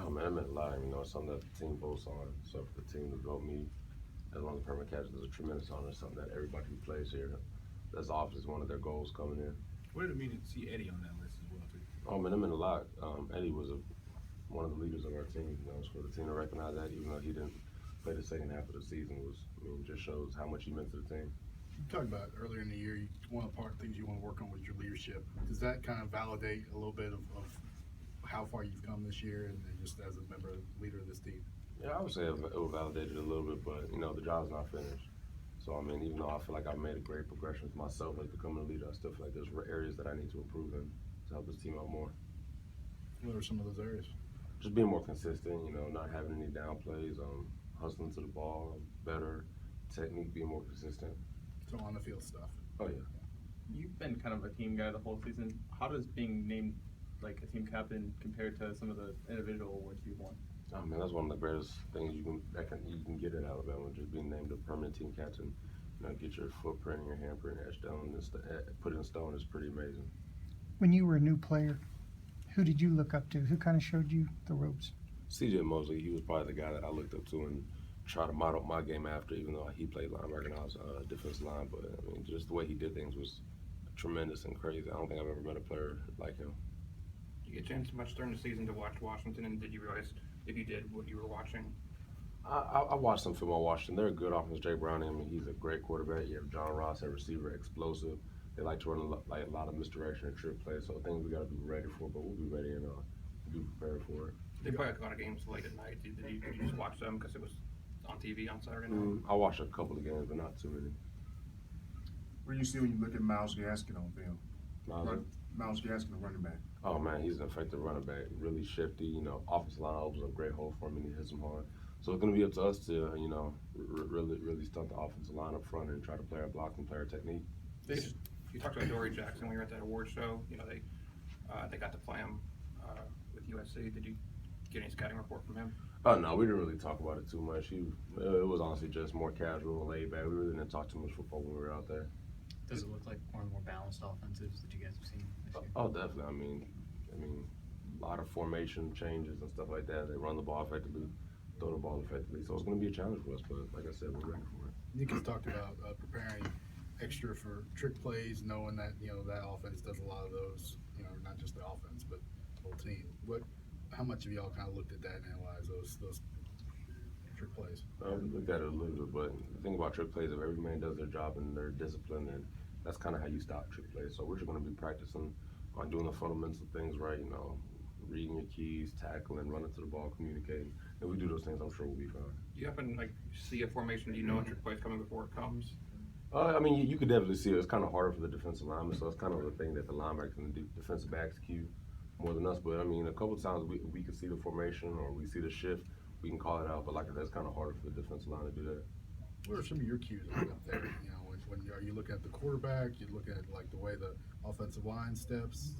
Oh man, it meant a lot. It's something that the team votes on. So for the team to vote me as one of the permanent captains is a tremendous honor. It's something that everybody who plays here, that's obviously one of their goals coming in. What did it mean to see Eddie on that list as well, too? Oh man, it meant a lot. Eddie was one of the leaders of our team. For the team to recognize that, even though he didn't play the second half of the season, just shows how much he meant to the team. You talked about earlier in the year, one of the things you want to work on was your leadership. Does that kind of validate a little bit of how far you've come this year and just as a member, leader of this team? Yeah, I would say it will validate it a little bit, but the job's not finished. So even though I feel like I've made a great progression for myself as becoming a leader, I still feel like there's areas that I need to improve in to help this team out more. What are some of those areas? Just being more consistent, not having any down plays, hustling to the ball, better technique, being more consistent. So on the field stuff. Oh yeah. You've been kind of a team guy the whole season. How does being named like a team captain compare to some of the individual awards you've won? Oh man, that's one of the greatest things you can get at Alabama. Just being named a permanent team captain, get your footprint and your handprint etched down and put in stone is pretty amazing. When you were a new player, who did you look up to? Who kind of showed you the ropes? CJ Mosley, he was probably the guy that I looked up to and tried to model my game after, even though he played linebacker and I was defensive line. But just the way he did things was tremendous and crazy. I don't think I've ever met a player like him. Did you get a chance much during the season to watch Washington, and did you realize, if you did, what you were watching? I watched some film on Washington. They're a good offense. Jay Browning, he's a great quarterback. You have John Ross, a receiver, explosive. They like to run a lot of misdirection and trick plays. So things we got to be ready for, but we'll be ready and be prepared for it. They play a lot of games late at night. Did you just watch them because it was on TV on Saturday night? I watched a couple of games, but not too many. What do you see when you look at Miles Gaskin on film? Miles? Miles Gaskin, the running back. Oh man, he's an effective running back. Really shifty. Offensive line opens up a great hole for him and he hits him hard. So it's going to be up to us to, really stunt the offensive line up front and try to play our block and play our technique. You talked about Dory Jackson when you were at that award show. They got to play him with USC. Did you get any scouting report from him? Oh no, we didn't really talk about it too much. It was honestly just more casual and laid back. We really didn't talk too much football when we were out there. Does it look like one of the more balanced offensives that you guys have seen this year? Oh, definitely. A lot of formation changes and stuff like that. They run the ball effectively, throw the ball effectively. So it's going to be a challenge for us, but like I said, we're ready for it. Nick has talked about preparing extra for trick plays, knowing that that offense does a lot of those. Not just the offense, but the whole team. How much of y'all kind of looked at that and analyzed those trick plays? We looked at it a little bit, but the thing about trick plays, if every man does their job and they're disciplined, and that's kind of how you stop trick plays. So we're just going to be practicing on doing the fundamental things right, reading your keys, tackling, running to the ball, communicating. If we do those things, I'm sure we'll be fine. Do you happen to see a formation? Do you know a trick play is coming before it comes? You could definitely see it. It's kind of harder for the defensive linemen, so it's kind of the thing that the linebackers and the defensive backs cue more than us. But a couple of times we can see the formation or we see the shift, we can call it out. But like I said, it's kind of harder for the defensive line to do that. What are some of your cues up there? When are you looking at the quarterback? You looking at like the way the offensive line steps?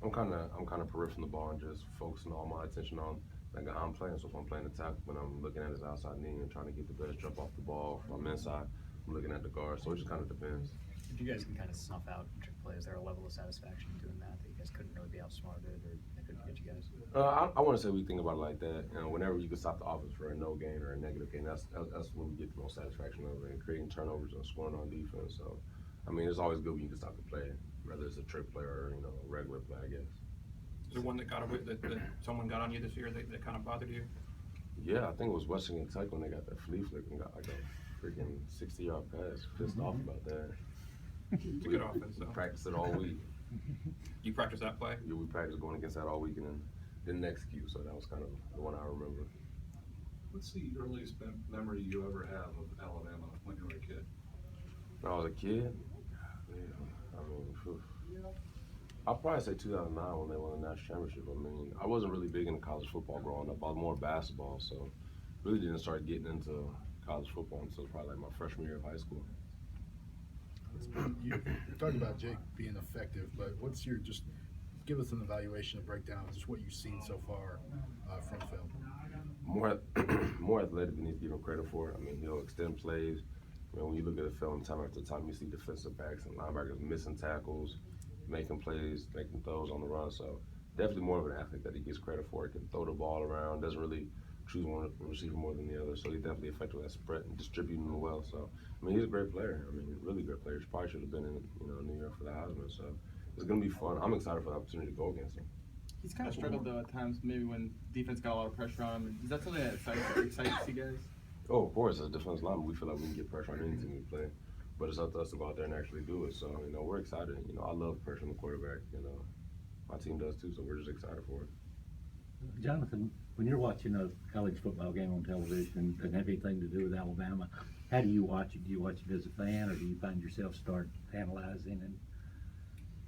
I'm kind of peripheral from the ball and just focusing all my attention on like I'm playing. So if I'm playing the tackle, when I'm looking at his outside knee and trying to get the best jump off the ball, if I'm inside, I'm looking at the guard. So it just kind of depends. If you guys can kind of snuff out trick plays, is there a level of satisfaction in doing that you guys couldn't really be outsmarted or they couldn't get you guys? I want to say we think about it like that. Whenever you can stop the offense for a no gain or a negative gain, that's when we get the most satisfaction of it, and creating turnovers and scoring on defense. So, it's always good when you can stop the play, whether it's a trick play or a regular play, I guess. Is there one that that someone got on you this year that kind of bothered you? Yeah, I think it was Western Kentucky when they got that flea flick and got like a freaking 60-yard pass. Pissed off about that. It's a good offense, though. Practiced it all week. You practiced that play? Yeah, we practiced going against that all week and then didn't execute. So that was kind of the one I remember. What's the earliest memory you ever have of Alabama when you were a kid? When I was a kid, I'll probably say 2009 when they won the national championship. I wasn't really big into college football growing up. I was more basketball, so really didn't start getting into college football until probably like my freshman year of high school. You're talking about Jake being effective, but just give us an evaluation and breakdown of just what you've seen so far from film. More athletic than he's given credit for. He'll extend plays. When you look at the film time after time, you see defensive backs and linebackers missing tackles, making plays, making throws on the run. So definitely more of an athlete that he gets credit for. He can throw the ball around, doesn't really choose one receiver more than the other. So he's definitely effective at spread and distributing well. So I mean, he's a great player. I mean, really great player. He probably should have been in New York for the Heisman. So it's gonna be fun. I'm excited for the opportunity to go against him. He's kind of struggled though at times, maybe when defense got a lot of pressure on him. Is that something that excites you guys? Oh, of course, as a defense lineman, we feel like we can get pressure on any team we play. But it's up to us to go out there and actually do it. So, we're excited. I love pressure on the quarterback. My team does too, so we're just excited for it. Jonathan, when you're watching a college football game on television, doesn't have anything to do with Alabama, how do you watch it? Do you watch it as a fan, or do you find yourself start analyzing and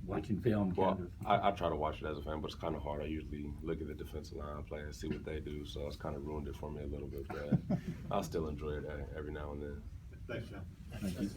watching film Well, I try to watch it as a fan, but it's kind of hard. I usually look at the defensive line play and see what they do, so it's kind of ruined it for me a little bit. But I still enjoy it every now and then. Thanks, John. Thank you.